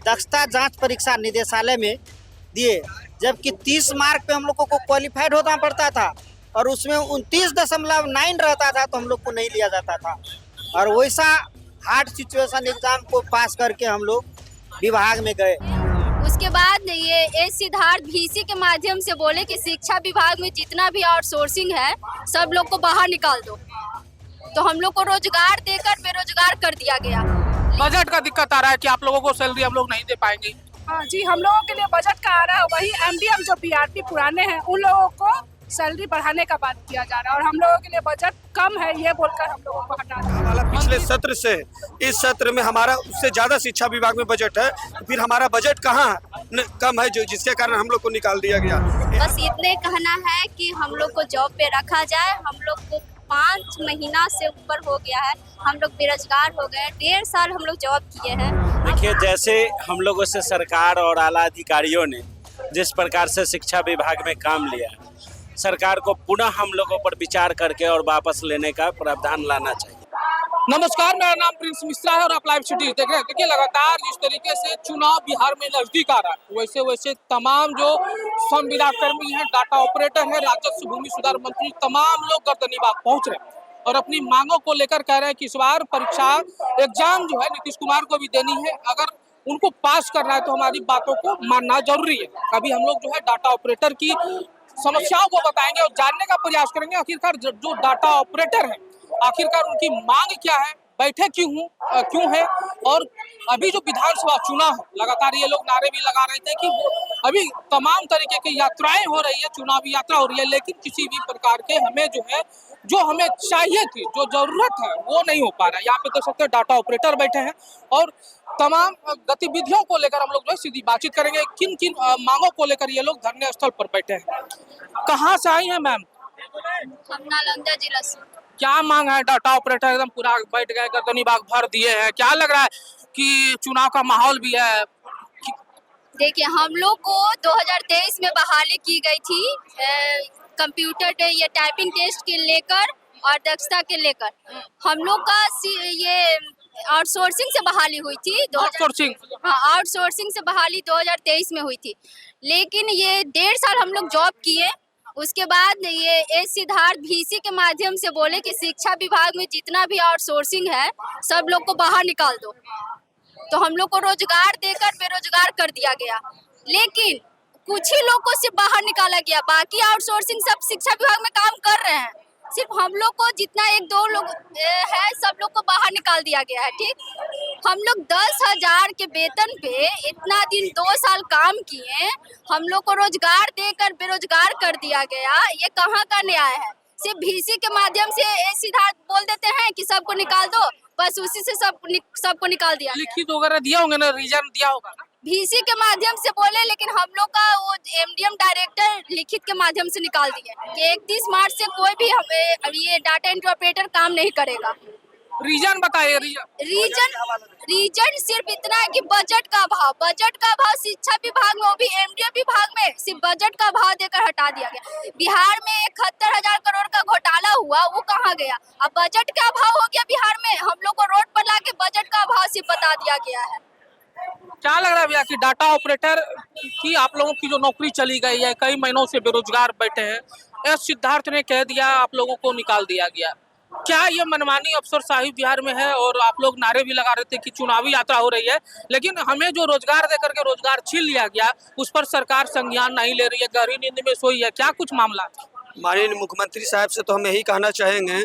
दक्षता जांच परीक्षा निदेशालय में दिए, जबकि 30 मार्क पे हम लोग को क्वालिफाइड होना पड़ता था और उसमें 29.9 रहता था तो हम लोग को नहीं लिया जाता था। और वैसा हार्ड सिचुएशन एग्जाम को पास करके हम लोग विभाग में गए। उसके बाद ये एस सिद्धार्थ VC के माध्यम से बोले कि शिक्षा विभाग में जितना भी आउटसोर्सिंग है सब लोग को बाहर निकाल दो, तो हम लोग को रोजगार देकर बेरोजगार कर दिया गया। बजट का दिक्कत आ रहा है कि आप लोगों को सैलरी हम लोग नहीं दे पाएंगे। हाँ जी, हम लोगों के लिए बजट का आ रहा है, वही MDM जो BRP पुराने हैं उन लोगों को सैलरी बढ़ाने का बात किया जा रहा है और हम लोगों के लिए बजट कम है ये बोलकर हम लोगों को हटा दिया। हमारा पिछले सत्र से इस सत्र में हमारा उससे ज्यादा शिक्षा विभाग में बजट है, तो फिर हमारा बजट कहाँ कम है जो जिसके कारण हम लोग को निकाल दिया गया। बस इतने कहना है कि हम लोग को जॉब पे रखा जाए। हम लोग को 5 महीना से ऊपर हो गया है, हम लोग बेरोजगार हो गए। 1.5 साल हम लोग जॉब किए हैं। देखिए, जैसे हम लोगों से सरकार और आला अधिकारियों ने जिस प्रकार से शिक्षा विभाग में काम लिया, सरकार को पुनः हम लोगों पर विचार करके और वापस लेने का प्रावधान लाना चाहिए। नमस्कार, मेरा नाम प्रिंस मिश्रा है और आप लाइव सिटी देख रहे हैं। देखिए, लगातार जिस तरीके से चुनाव बिहार में नजदीक आ रहा है, वैसे वैसे तमाम जो संविदा कर्मी हैं, डाटा ऑपरेटर है, राजस्व भूमि सुधार मंत्री, तमाम लोग गर्दनीबाग पहुंच रहे हैं और अपनी मांगों को लेकर कह रहे हैं कि इस बार परीक्षा एग्जाम जो है नीतीश कुमार को भी देनी है। अगर उनको पास करना है तो हमारी बातों को मानना जरूरी है। अभी हम लोग जो है डाटा ऑपरेटर की समस्याओं को बताएंगे और जानने का प्रयास करेंगे आखिरकार जो डाटा ऑपरेटर है, आखिरकार उनकी मांग क्या है, बैठे क्यों है। और अभी जो विधानसभा चुनाव है, लगातार ये लोग नारे भी लगा रहे थे कि अभी तमाम तरीके की यात्राएं हो रही है, चुनावी यात्रा हो रही है, लेकिन किसी भी प्रकार के हमें जो हमें चाहिए थी, जो जरूरत है वो नहीं हो पा रहा है। यहाँ पे देख सकते हैं डाटा ऑपरेटर बैठे हैं और तमाम गतिविधियों को लेकर हम लोग जो है सीधी बातचीत करेंगे। किन किन मांगों को लेकर ये लोग धरने स्थल पर बैठे हैं। कहाँ से आई हैं मैम? हम नालंदा जिला से। क्या मांग है? डाटा ऑपरेटर एकदम पूरा बैठ गए, गर्दनीबाग भर दिए हैं। क्या लग रहा है कि चुनाव का माहौल भी है? देखिए, हम लोग को 2023 में बहाली की गई थी कंप्यूटर या टाइपिंग टेस्ट के लेकर और दक्षता के लेकर। हम लोग का ये आउटसोर्सिंग से बहाली हुई थी। आउटसोर्सिंग से बहाली 2023 में हुई थी, लेकिन ये 1.5 साल हम लोग जॉब किए। उसके बाद ये एस सिद्धार्थ VC के माध्यम से बोले कि शिक्षा विभाग में जितना भी आउटसोर्सिंग है सब लोग को बाहर निकाल दो, तो हम लोग को रोजगार देकर बेरोजगार कर दिया गया। लेकिन कुछ ही लोग को सिर्फ बाहर निकाला गया, बाकी आउटसोर्सिंग सब शिक्षा विभाग में काम कर रहे हैं। सिर्फ हम लोग को जितना 1-2 लोग है सब लोग को बाहर निकाल दिया गया है। ठीक, हम लोग 10,000 के वेतन पे इतना दिन 2 साल काम किए, हम लोग को रोजगार देकर बेरोजगार कर दिया गया। ये कहाँ का न्याय है? सिर्फ VC के माध्यम से सिद्धार्थ बोल देते हैं कि सबको निकाल दो, बस उसी से सबको निकाल दिया। लिखित वगैरह दिया होंगे ना, रीजन दिया होगा? VC के माध्यम से बोले, लेकिन हम लोग का वो MDM डायरेक्टर लिखित के माध्यम से निकाल दिए कि 31 मार्च से कोई भी ये डाटा एंट्री ऑपरेटर काम नहीं करेगा। रीजन बताइए। रीजन सिर्फ इतना है कि बजट का अभाव शिक्षा विभाग में, वो भी MDM विभाग में सिर्फ बजट का अभाव देकर हटा दिया गया। बिहार में 71,000 करोड़ का घोटाला हुआ, वो कहाँ गया? अब बजट का अभाव हो गया बिहार में, हम लोग को रोड पर लाके बजट का अभाव सिर्फ बता दिया गया है। क्या लग रहा है भैया कि डाटा ऑपरेटर की आप लोगों की जो नौकरी चली गई है, कई महीनों से बेरोजगार बैठे हैं, एस सिद्धार्थ ने कह दिया आप लोगों को निकाल दिया गया। क्या ये मनमानी अफसरशाही बिहार में है? और आप लोग नारे भी लगा रहे थे कि चुनावी यात्रा हो रही है, लेकिन हमें जो रोजगार देकर के रोजगार छीन लिया गया उस पर सरकार संज्ञान नहीं ले रही है, गहरी नींद में सोई है। क्या कुछ मामला? माननीय मुख्यमंत्री साहब से तो हम यही कहना चाहेंगे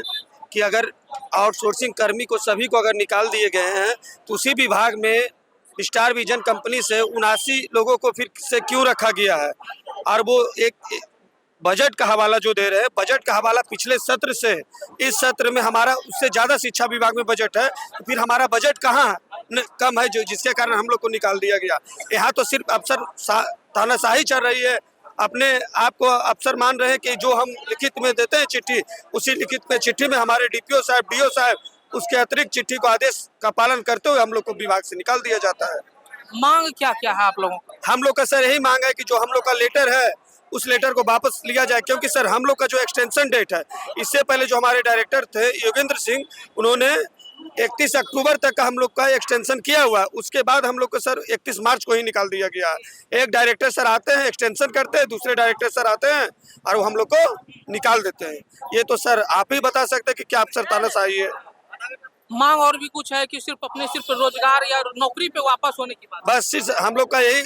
कि अगर आउटसोर्सिंग कर्मी को सभी को अगर निकाल दिए गए हैं तो उसी विभाग में स्टार विजन कंपनी से 79 लोगों को फिर से क्यों रखा गया है। और वो एक बजट का हवाला जो दे रहे हैं, बजट का हवाला पिछले सत्र से इस सत्र में हमारा उससे ज़्यादा शिक्षा विभाग में बजट है, तो फिर हमारा बजट कहाँ कम है जो जिसके कारण हम लोग को निकाल दिया गया। यहाँ तो सिर्फ अफसर तानाशाही चल रही है, अपने आप को अफसर मान रहे हैं कि जो हम लिखित में देते हैं चिट्ठी, उसी लिखित में चिट्ठी में हमारे DPO साहब, DO साहब, उसके अतिरिक्त चिट्ठी को आदेश का पालन करते हुए हम लोग को विभाग से निकाल दिया जाता है। मांग क्या क्या है आप लोगों को? हम लोग का सर यही मांग है कि जो हम लोग का लेटर है उस लेटर को वापस लिया जाए, क्योंकि सर हम लोग का जो एक्सटेंशन डेट है, इससे पहले जो हमारे डायरेक्टर थे योगेंद्र सिंह, उन्होंने 31 अक्टूबर तक का हम लोग का एक्सटेंशन किया हुआ है। उसके बाद हम लोग को सर 31 मार्च को ही निकाल दिया गया है। एक डायरेक्टर सर आते हैं, एक्सटेंशन करते हैं, दूसरे डायरेक्टर सर आते हैं और वो हम लोग को निकाल देते हैं। ये तो सर आप ही बता सकते हैं कि क्या आप सर तानाशाही है। मांग और भी कुछ है कि सिर्फ रोजगार या नौकरी पे वापस होने की बात? बस सिर्फ हम लोग का यही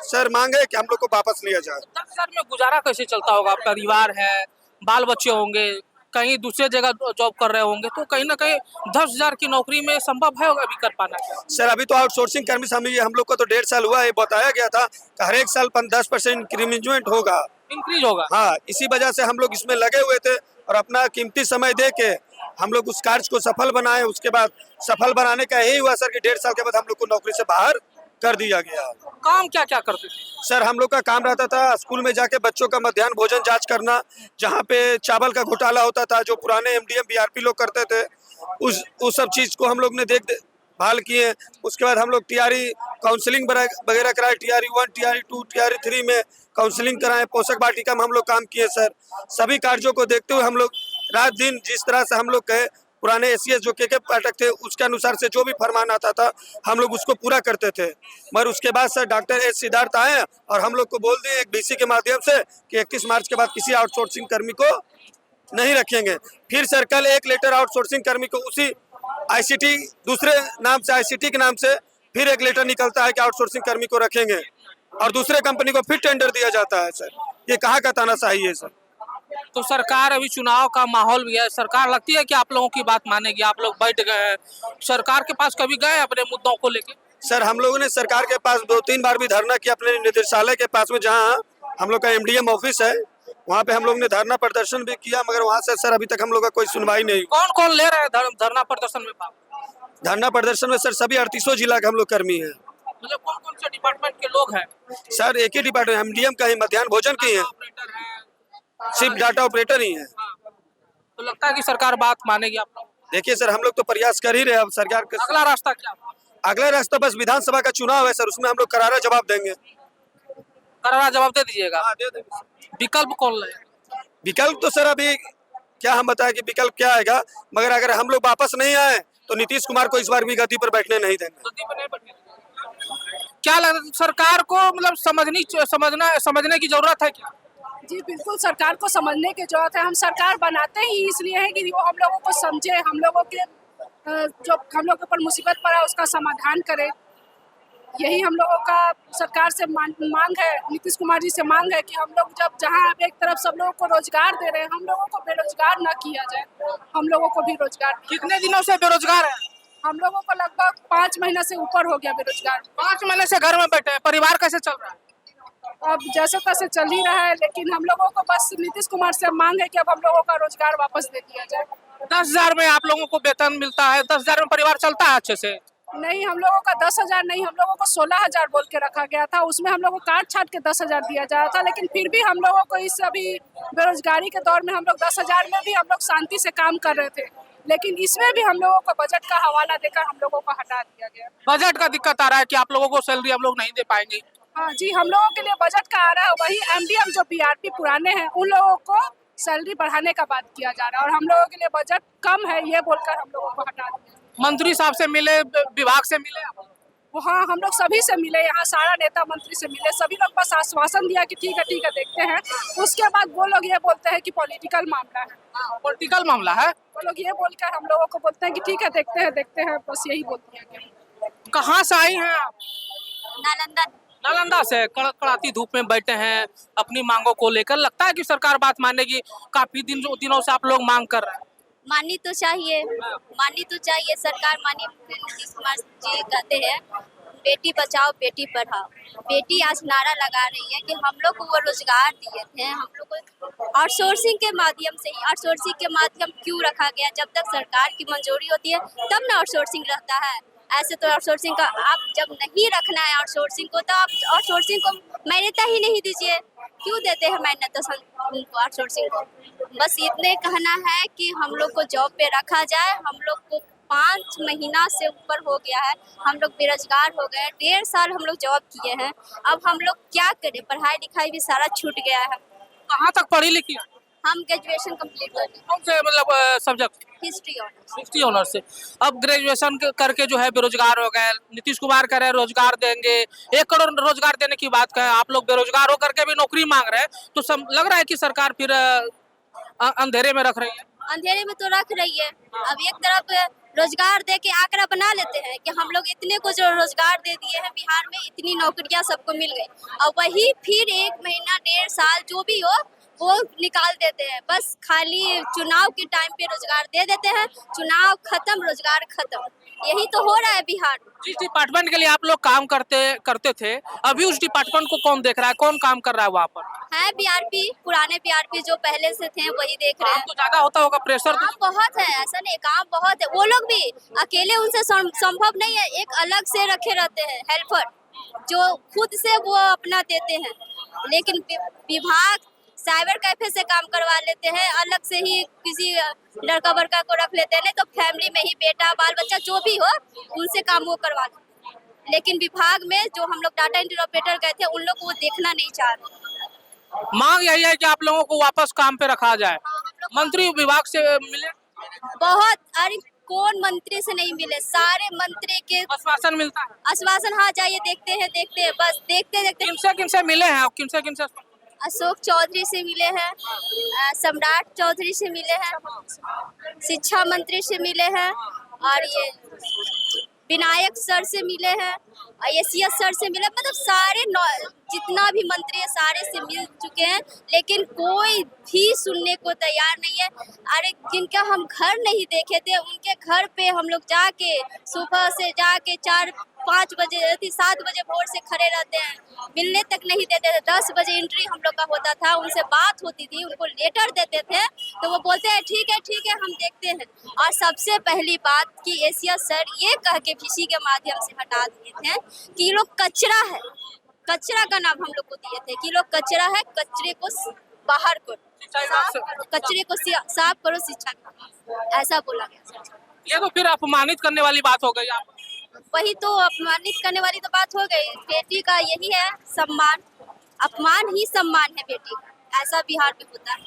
सर मांग है कि हम लोग को वापस लिया जाए। 10,000 में गुजारा कैसे चलता होगा? परिवार है, बाल बच्चे होंगे, कहीं दूसरे जगह जॉब कर रहे होंगे, तो कहीं ना कहीं 10,000 की नौकरी में संभव है अभी कर पाना? सर अभी तो आउटसोर्सिंग कर्मी हम लोग को तो 1.5 साल हुआ है। बताया गया था कि हर एक साल 10% इंक्रीमेंट होगा, इंक्रीज होगा। हाँ, इसी वजह से हम लोग इसमें लगे हुए थे और अपना कीमती समय दे के हम लोग उस कार्य को सफल बनाए। उसके बाद सफल बनाने का यही हुआ सर कि 1.5 साल के बाद हम लोग को नौकरी से बाहर कर दिया गया। काम क्या क्या करते थे? सर हम लोग का काम रहता था स्कूल में जाके बच्चों का मध्याह्न भोजन जांच करना, जहाँ पे चावल का घोटाला होता था, जो पुराने एमडीएम बीआरपी लोग करते थे, उस सब चीज को हम लोग ने देखभाल किए। उसके बाद हम लोग टीआरई काउंसलिंग वगैरह कराए, टीआरई 1, टीआरई 2, टीआरई 3 में काउंसलिंग कराए। पोषक वाटिका में हम लोग काम किए सर। सभी कार्यों को देखते हुए हम लोग रात दिन जिस तरह से हम लोग कहे पुराने एसीएस जो के पाठक थे उसके अनुसार से जो भी फरमान आता था हम लोग उसको पूरा करते थे। मगर उसके बाद सर डॉक्टर एस सिद्धार्थ आए और हम लोग को बोल दिए एक बीसी के माध्यम से कि 31 मार्च के बाद किसी आउटसोर्सिंग कर्मी को नहीं रखेंगे। फिर सर कल एक लेटर आउटसोर्सिंग कर्मी को उसी आईसीटी दूसरे नाम से आईसीटी के नाम से फिर एक लेटर निकलता है कि आउटसोर्सिंग कर्मी को रखेंगे और दूसरे कंपनी को फिर टेंडर दिया जाता है। सर ये कहाँ का तानाशाही है सर? तो सरकार अभी चुनाव का माहौल भी है, सरकार लगती है कि आप लोगों की बात मानेगी? आप लोग बैठ गए हैं, सरकार के पास कभी गए अपने मुद्दों को लेके? सर हम लोगों ने सरकार के पास 2-3 बार भी धरना किया, अपने निदेशालय के पास में जहाँ हम लोग का एमडीएम ऑफिस है वहाँ पे हम लोग ने धरना प्रदर्शन भी किया, मगर वहाँ से सर अभी तक हम लोग का कोई सुनवाई नहीं। कौन कौन ले रहे हैं धरना प्रदर्शन में भाग? धरना प्रदर्शन में सर सभी 38 जिला के हम लोग कर्मी हैं। मतलब कौन कौन से डिपार्टमेंट के लोग हैं? सर एक ही डिपार्टमेंट एमडीएम का ही मध्याह्न भोजन की है, ऑपरेटर है, सिर्फ डाटा ऑपरेटर ही है। तो लगता है कि सरकार बात मानेगी आप लोग? देखिए सर हम लोग तो प्रयास कर ही रहे हैं। अब सरकार के अगला रास्ता क्या? अगला रास्ता बस विधानसभा का चुनाव है सर, उसमें हम लोग करारा जवाब देंगे। करारा जवाब दे दीजिएगा? हाँ, दे देंगे। विकल्प कौन ले? विकल्प तो सर अभी क्या हम बताएं कि विकल्प क्या आएगा, मगर अगर हम लोग वापस नहीं आए तो नीतीश कुमार को इस बार भी गद्दी पर बैठने नहीं देंगे। क्या लगता है सरकार को मतलब समझने की जरूरत है क्या? जी बिल्कुल सरकार को समझने की जरूरत है। हम सरकार बनाते ही इसलिए है कि वो हम लोगों को समझे, हम लोगों के जो हम लोग के ऊपर मुसीबत पड़ा उसका समाधान करे। यही हम लोगों का सरकार से मांग है, नीतीश कुमार जी से मांग है कि हम लोग जब जहां एक तरफ सब लोगों को रोजगार दे रहे हैं, हम लोगों को बेरोजगार ना किया जाए, हम लोगों को भी रोजगार। कितने दिनों से बेरोजगार है? हम लोगों को लगभग 5 महीना से ऊपर हो गया बेरोजगार। 5 महीने से घर में बैठे हैं, परिवार कैसे चल रहा है? अब जैसे तैसे चल ही रहा है, लेकिन हम लोगों को बस नीतीश कुमार से मांग है कि अब हम लोगों का रोजगार वापस दे दिया जाए। 10,000 में आप लोगों को वेतन मिलता है, 10,000 में परिवार चलता है अच्छे से? नहीं, हम लोगों का 10,000 नहीं, हम लोगों को 16,000 बोल के रखा गया था। उसमें हम लोगों को काट छाट के 10,000 दिया जा रहा था, लेकिन फिर भी हम लोगों को इस अभी बेरोजगारी के दौर में हम लोग 10,000 में भी हम लोग शांति से काम कर रहे थे, लेकिन इसमें भी हम लोगों को बजट का हवाला देकर हम लोगों को हटा दिया गया। बजट का दिक्कत आ रहा है कि आप लोगों को सैलरी हम लोग नहीं दे पाएंगे? हाँ जी, हम लोगों के लिए बजट का आ रहा है, वही एमडीएम जो बीआरपी पुराने हैं उन लोगों को सैलरी बढ़ाने का बात किया जा रहा है, और हम लोगों के लिए बजट कम है ये बोलकर हम लोगों को हटा दिया। मंत्री साहब से मिले, विभाग से मिले आप? हाँ, हम लोग सभी से मिले, यहाँ सारा नेता मंत्री से मिले, सभी लोग बस आश्वासन दिया कि ठीक है देखते हैं। उसके बाद वो लोग ये बोलते हैं कि पॉलिटिकल मामला है। पॉलिटिकल मामला है? वो लोग ये बोलकर हम लोगों को बोलते हैं कि ठीक है देखते हैं, बस यही बोलते हैं। कहाँ से आई हैं आप? नालंदा। नालंदा से। कड़ाती धूप में बैठे हैं अपनी मांगों को लेकर, लगता है कि सरकार बात मानेगी? काफी दिनों से आप लोग मांग कर रहे हैं। माननी तो चाहिए, सरकार मानी। नीतीश कुमार जी कहते हैं बेटी बचाओ बेटी पढ़ाओ। बेटी आज नारा लगा रही है कि हम लोग को वो रोजगार दिए थे, हम लोग को आउटसोर्सिंग के माध्यम से ही, आउटसोर्सिंग के माध्यम क्यों रखा गया? जब तक सरकार की मंजूरी होती है तब ना आउटसोर्सिंग रहता है। ऐसे तो आउटसोर्सिंग का आप जब नहीं रखना है आउटसोर्सिंग को, तो आप आउटसोर्सिंग को मान्यता ही नहीं दीजिए। क्यों देते हैं मान्यता उनको आउटसोर्सिंग को? बस इतने कहना है कि हम लोग को जॉब पे रखा जाए। हम लोग को 5 महीना से ऊपर हो गया है, हम लोग बेरोजगार हो गए। 1.5 साल हम लोग जॉब किए हैं, अब हम लोग क्या करें? पढ़ाई लिखाई भी सारा छूट गया है। कहाँ तक पढ़ी लिखी? हम ग्रेजुएशन कंप्लीट कर रहे कौन से मतलब सब्जेक्ट? हैं, हिस्ट्री ऑनर्स। हिस्ट्री ऑनर से। अब ग्रेजुएशन करके जो है बेरोजगार हो गए, नीतीश कुमार कह रहे हैं रोजगार देंगे, 1 करोड़ रोजगार देने की बात कहें, आप लोग बेरोजगार हो करके भी नौकरी मांग रहे हैं, तो लग रहा है कि सरकार फिर अंधेरे में रख रही है। अंधेरे में तो रख रही है। अब एक तरफ रोजगार दे के आंकड़ा बना लेते हैं कि हम लोग इतने को जो रोजगार दे दिए हैं बिहार में, इतनी नौकरियां सबको मिल गई, और वही फिर 1 महीना 1.5 साल जो भी हो वो निकाल देते हैं। बस खाली चुनाव के टाइम पे रोजगार दे देते हैं, चुनाव खत्म रोजगार खत्म, यही तो हो रहा है बिहार में। जिस डिपार्टमेंट के लिए आप लोग काम करते थे, अभी उस डिपार्टमेंट को कौन देख रहा है, कौन काम कर रहा है वहाँ पर? है बीआरपी, पुराने बीआरपी जो पहले से थे वही देख रहे काम हैं। तो ज्यादा होता होगा, प्रेशर काम बहुत है, ऐसा नहीं, काम बहुत है। वो लोग भी अकेले उनसे संभव नहीं है, एक अलग से रखे रहते हैं हेल्पर जो खुद से वो अपना देते हैं, लेकिन विभाग साइबर कैफे से काम करवा लेते हैं, अलग से ही किसी लड़का बड़का को रख लेते हैं, नहीं तो फैमिली में ही बेटा बाल बच्चा जो भी हो उनसे काम वो करवा लेते हैं। लेकिन विभाग में जो हम लोग डाटा एंट्री ऑपरेटर गए थे, उन लोग को वो देखना नहीं चाह रहे। मांग यही है कि आप लोगों को वापस काम पे रखा जाए। मंत्री विभाग से मिले, बहुत, अरे कौन मंत्री से नहीं मिले, सारे मंत्री के आश्वासन मिलता है। आश्वासन, हाँ जाइए देखते हैं, बस देखते किनसे मिले हैं, किनसे? अशोक चौधरी से मिले हैं, सम्राट चौधरी से मिले हैं, शिक्षा मंत्री से मिले हैं, और ये विनायक सर से मिले हैं, एसीएस सर से मिले, मतलब सारे जितना भी मंत्री है सारे से मिल चुके हैं, लेकिन कोई भी सुनने को तैयार नहीं है। अरे जिनका हम घर नहीं देखे थे उनके घर पे हम लोग जाके सुबह से जाके 4-5 बजे 7 बजे भोर से खड़े रहते हैं, मिलने तक नहीं देते थे। 10 बजे एंट्री हम लोग का होता था, उनसे बात होती थी, उनको लेटर देते थे तो वो बोलते हैं ठीक है हम देखते हैं। और सबसे पहली बात कि एसीएस सर ये कह के किसी के माध्यम से हटा दिए थे कि ये लोग कचरा है, कचरा का नाम हम लोग को दिए थे कि लोग कचरा है, कचरे को बाहर करो, कचरे को साफ करो, शिक्षा, ऐसा बोला गया। ये तो फिर अपमानित करने वाली बात हो गई। आप वही तो अपमानित करने वाली तो बात हो गई। बेटी का यही है सम्मान, अपमान ही सम्मान है बेटी का, ऐसा बिहार में होता है।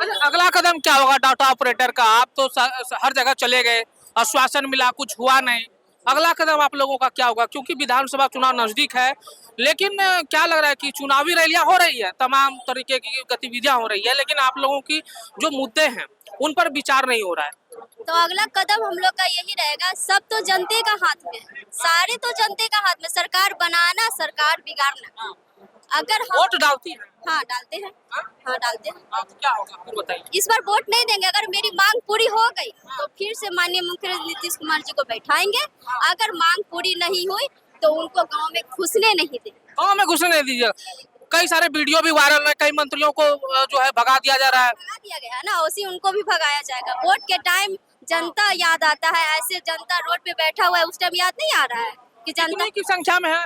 अच्छा, अगला कदम क्या होगा डाटा ऑपरेटर का? आप तो हर जगह चले गए, आश्वासन मिला, कुछ हुआ नहीं, अगला कदम आप लोगों का क्या होगा? क्योंकि विधानसभा चुनाव नजदीक है, लेकिन क्या लग रहा है कि चुनावी रैलियां हो रही है, तमाम तरीके की गतिविधियां हो रही है, लेकिन आप लोगों की जो मुद्दे हैं उन पर विचार नहीं हो रहा है। तो अगला कदम हम लोग का यही रहेगा, सब तो जनते का हाथ में, सारे तो जनते का हाथ में, सरकार बनाना, सरकार बिगाड़ना। अगर हम वोट डालती है? हाँ डालते हैं, हाँ डालते हैं। तो क्या होगा फिर बताइए। इस बार वोट नहीं देंगे, अगर मेरी मांग पूरी हो गई तो फिर से माननीय मुख्यमंत्री नीतीश कुमार जी को बैठाएंगे, अगर मांग पूरी नहीं हुई तो उनको गांव में घुसने नहीं देंगे। गाँव में घुसने नहीं दीजिएगा। कई सारे वीडियो भी वायरल है, कई मंत्रियों को जो है भगा दिया जा रहा है। भगा दिया गया है ना, उसी उनको भी भगाया जाएगा। वोट के टाइम जनता याद आता है, ऐसे जनता रोड पे बैठा हुआ है उस टाइम याद नहीं आ रहा है कि जनता कितने की संख्या में है?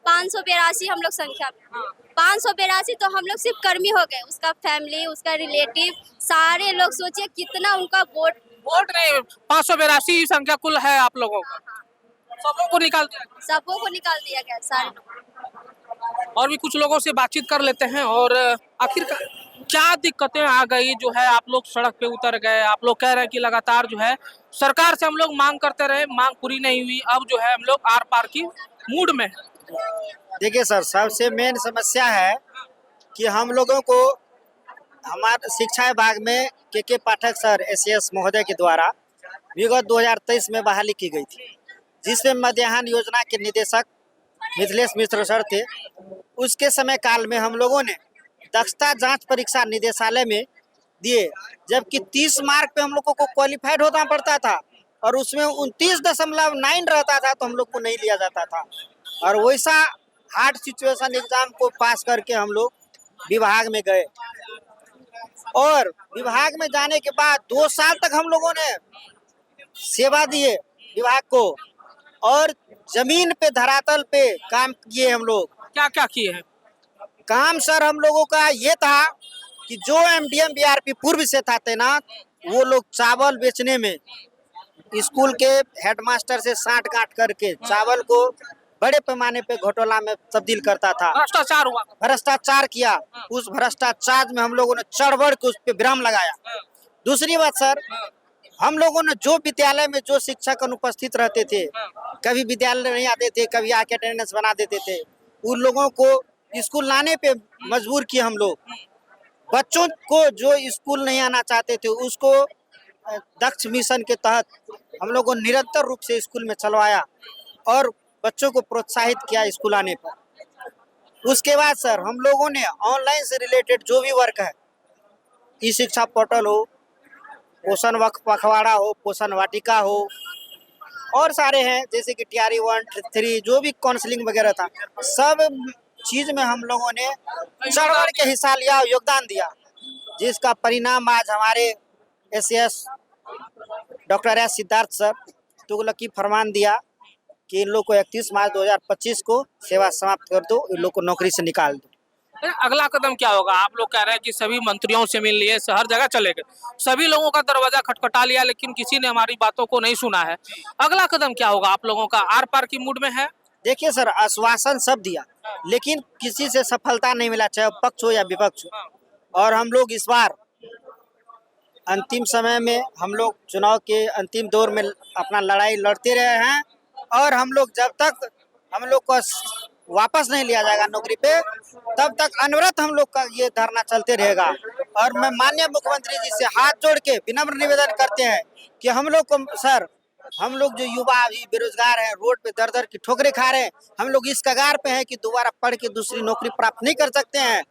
582 हम लोग संख्या में, 582 तो हम लोग सिर्फ कर्मी हो गए, उसका फैमिली, उसका रिलेटिव, सारे लोग सोचिए कितना उनका वोट नहीं, 582 संख्या कुल है आप लोगों का, सबों को निकाल दिया गया सारे लोग। और भी कुछ लोगों से बातचीत कर लेते हैं। और आखिरकार क्या दिक्कतें आ गई जो है, आप लोग सड़क पे उतर गए, आप लोग कह रहे हैं कि लगातार जो है सरकार से हम लोग मांग करते रहे, मांग पूरी नहीं हुई, अब जो है हम लोग आर पार की मूड में है। देखिए सर, सबसे मेन समस्या है कि हम लोगों को हमारे शिक्षा विभाग में के पाठक सर एसीएस महोदय के द्वारा विगत 2023 में बहाली की गई थी, जिसमें मध्याह्न योजना के निदेशक मिथिलेश मिश्र सर थे। उसके समय काल में हम लोगों ने दक्षता जांच परीक्षा निदेशालय में दिए, जबकि 30 मार्क पे हम लोगों को क्वालिफाइड होना पड़ता था और उसमें 29.9 रहता था तो हम लोग को नहीं लिया जाता था। और वैसा हार्ड सिचुएशन एग्जाम को पास करके हम लोग विभाग में गए, और विभाग में जाने के बाद 2 साल तक हम लोगों ने सेवा दिए विभाग को, और जमीन पे धरातल पे काम किए हम लोग। क्या क्या किए हैं काम सर? हम लोगों का ये था कि जो एमडीएम बीआरपी पूर्व से था तैनात, वो लोग चावल बेचने में स्कूल के हेडमास्टर से साठ गांठ करके चावल को बड़े पैमाने पे घोटाला में तब्दील करता था, भ्रष्टाचार हुआ। भ्रष्टाचार किया। उस भ्रष्टाचार में हम लोगों ने चढ़ बढ़ के उस पर विराम लगाया। दूसरी बात सर, हम लोगों ने जो विद्यालय में जो शिक्षक अनुपस्थित रहते थे, कभी विद्यालय नहीं आते थे, कभी आके अटेंडेंस बना देते थे, उन लोगों को स्कूल लाने पे मजबूर किए हम लोग। बच्चों को जो स्कूल नहीं आना चाहते थे उसको दक्ष मिशन के तहत हम लोगों को निरंतर रूप से स्कूल में चलवाया और बच्चों को प्रोत्साहित किया स्कूल आने पर। उसके बाद सर हम लोगों ने ऑनलाइन से रिलेटेड जो भी वर्क है, ई शिक्षा पोर्टल हो, पोषण पखवाड़ा हो, पोषण वाटिका हो, और सारे हैं जैसे कि TRE 1 3 जो भी काउंसलिंग वगैरह था, सब चीज में हम लोगों ने चढ़ बढ़ के हिस्सा लिया, योगदान दिया, जिसका परिणाम आज हमारे SAS doctor S Siddharth sir तुगलकी फरमान दिया कि इन लोग को 31 मार्च 2025 को सेवा समाप्त कर दो, इन लोग को नौकरी से निकाल दो। अगला कदम क्या होगा? आप लोग कह रहे हैं कि सभी मंत्रियों से मिल लिए, हर जगह चले गए, सभी लोगों का दरवाजा खटखटा लिया, लेकिन किसी ने हमारी बातों को नहीं सुना है। अगला कदम क्या होगा? आप लोगों का आर पार की मूड में है? देखिए सर, आश्वासन सब दिया, लेकिन किसी से सफलता नहीं मिला, चाहे पक्ष हो या विपक्ष हो। और हम लोग इस बार अंतिम समय में, हम लोग चुनाव के अंतिम दौर में अपना लड़ाई लड़ते रहे हैं, और हम लोग जब तक हम लोग को वापस नहीं लिया जाएगा नौकरी पे, तब तक अनवरत हम लोग का ये धरना चलते रहेगा। और मैं माननीय मुख्यमंत्री जी से हाथ जोड़ के विनम्र निवेदन करते हैं कि हम लोग को सर, हम लोग जो युवा अभी बेरोजगार हैं, रोड पे दर दर की ठोकरें खा रहे हैं, हम लोग इस कगार पे हैं कि दोबारा पढ़ के दूसरी नौकरी प्राप्त नहीं कर सकते हैं।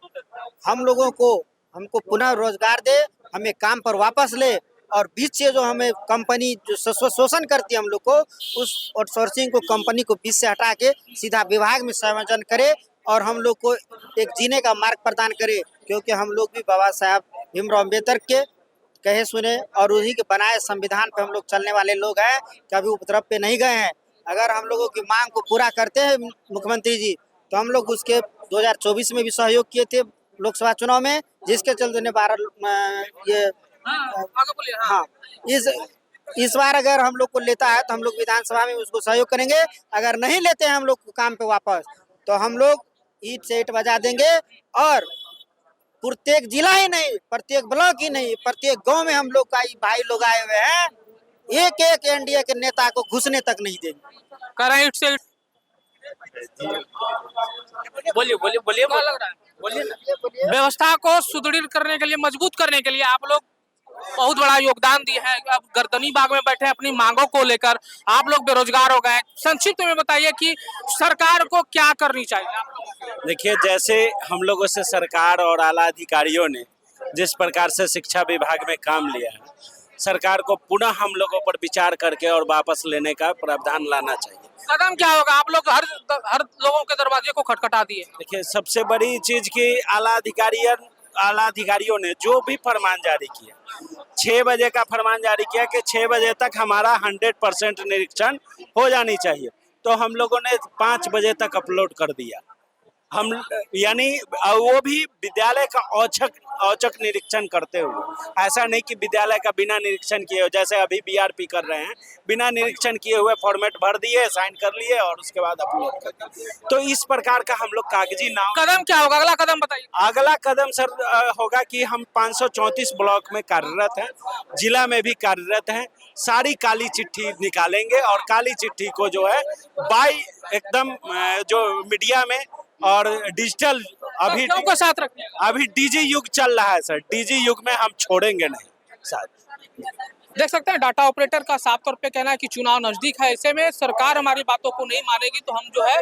हम लोगों को, हमको पुनः रोजगार दे, हमें काम पर वापस ले, और बीच से जो हमें कंपनी जो शोषण करती है हम लोग को, उस आउटसोर्सिंग को, कंपनी को बीच से हटा के सीधा विभाग में संयोजन करे और हम लोग को एक जीने का मार्ग प्रदान करे। क्योंकि हम लोग भी बाबा साहब भीमराव अम्बेडकर के कहे सुने और उन्हीं के बनाए संविधान पे हम लोग चलने वाले लोग हैं, कभी उपद्रव पे नहीं गए हैं। अगर हम लोगों की मांग को पूरा करते हैं मुख्यमंत्री जी, तो हम लोग उसके 2024 में भी सहयोग किए थे लोकसभा चुनाव में, जिसके चलते ने 12 हाँ, इस बार अगर हम लोग को लेता है तो हम लोग विधानसभा में उसको सहयोग करेंगे। अगर नहीं लेते हैं हम लोग को काम पे वापस, तो हम लोग ईंट से ईंट बजा देंगे, और प्रत्येक जिला ही नहीं, प्रत्येक ब्लॉक ही नहीं, प्रत्येक गांव में हम लोग का भाई लोग आए हुए हैं, एक एक NDA के नेता को घुसने तक नहीं देंगे। करें ईंट से ईंट। बोलिए बोलिए बोलिए, क्या लग रहा है? बोलिए। व्यवस्था को सुदृढ़ करने के लिए, मजबूत करने के लिए आप लोग बहुत बड़ा योगदान दिए हैं। अब गर्दनी बाग में बैठे अपनी मांगों को लेकर, आप लोग बेरोजगार हो गए। संक्षिप्त में बताइए कि सरकार को क्या करनी चाहिए? देखिए, जैसे हम लोगों से सरकार और आला अधिकारियों ने जिस प्रकार से शिक्षा विभाग में काम लिया है, सरकार को पुनः हम लोगों पर विचार करके और वापस लेने का प्रावधान लाना चाहिए। कदम क्या होगा? आप लोग हर लोगों के दरवाजे को खटखटा दिए। देखिए, सबसे बड़ी चीज की आला अधिकारियों ने जो भी फरमान जारी किया, 6 बजे का फरमान जारी किया कि 6 बजे तक हमारा 100% निरीक्षण हो जानी चाहिए, तो हम लोगों ने 5 बजे तक अपलोड कर दिया। हम यानी वो भी विद्यालय का औचक निरीक्षण करते हुए, ऐसा नहीं कि विद्यालय का बिना निरीक्षण किए, जैसे अभी BRP कर रहे हैं, बिना निरीक्षण किए हुए फॉर्मेट भर दिए, साइन कर लिए और उसके बाद अपलोड कर दिए। तो इस प्रकार का हम लोग कागजी नाम। कदम क्या होगा? अगला कदम बताइए। अगला कदम सर होगा कि हम 534 ब्लॉक में कार्यरत हैं, जिला में भी कार्यरत हैं, सारी काली चिट्ठी निकालेंगे और काली चिट्ठी को जो है एकदम जो मीडिया में और डिजिटल को साथ रखिए। अभी DG युग चल रहा है सर, DG युग में हम छोड़ेंगे नहीं साथ। देख सकते हैं डाटा ऑपरेटर का साफ तौर पे कहना है कि चुनाव नजदीक है, ऐसे में सरकार हमारी बातों को नहीं मानेगी तो हम जो है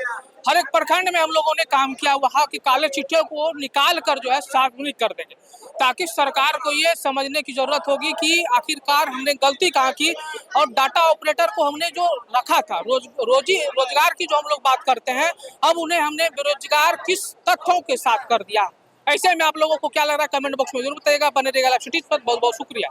हर एक प्रखंड में हम लोगों ने काम किया, वहाँ की काले चिट्ठियों को निकाल कर जो है सार्वजनिक कर देंगे, ताकि सरकार को ये समझने की जरूरत होगी कि आखिरकार हमने गलती कहाँ की। और डाटा ऑपरेटर को हमने जो रखा था, रोजगार की जो हम लोग बात करते हैं, अब उन्हें हमने बेरोजगार किस तथ्यों के साथ कर दिया। ऐसे में आप लोगों को क्या लग रहा है कमेंट बॉक्स में जरूर बताइएगा। बने रहेगा लाइव सिटीज पर। बहुत बहुत शुक्रिया।